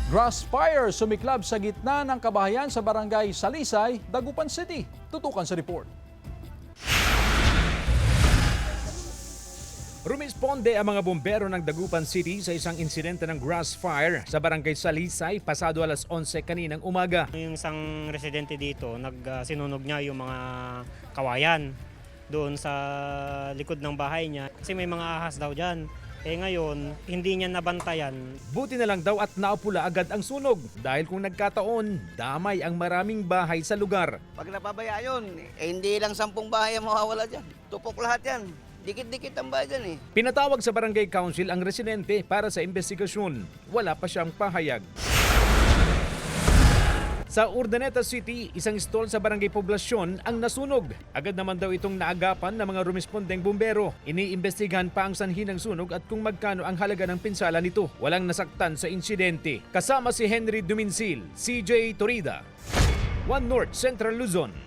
Grass fire sumiklab sa gitna ng kabahayan sa barangay Salisay, Dagupan City. Tutukan sa report. Rumisponde ang mga bombero ng Dagupan City sa isang insidente ng grass fire sa barangay Salisay pasado alas 11 kaninang umaga. Yung isang residente dito, sinunog niya yung mga kawayan doon sa likod ng bahay niya kasi may mga ahas daw dyan. Ngayon, hindi niya nabantayan. Buti na lang daw at naupula agad ang sunog dahil kung nagkataon, damay ang maraming bahay sa lugar. Pag napabaya yun, hindi lang 10 bahay ang mawawala dyan. Tupok lahat yan. Dikit-dikit ang bahay dyan eh. Pinatawag sa barangay council ang residente para sa investigasyon. Wala pa siyang pahayag. Sa Urdaneta City, isang stall sa barangay Poblasyon ang nasunog. Agad naman daw itong naagapan ng mga rumispondeng bumbero. Iniimbestigahan pa ang sanhi ng sunog at kung magkano ang halaga ng pinsala nito. Walang nasaktan sa insidente. Kasama si Henry Duminsil, CJ Torida, One North Central Luzon.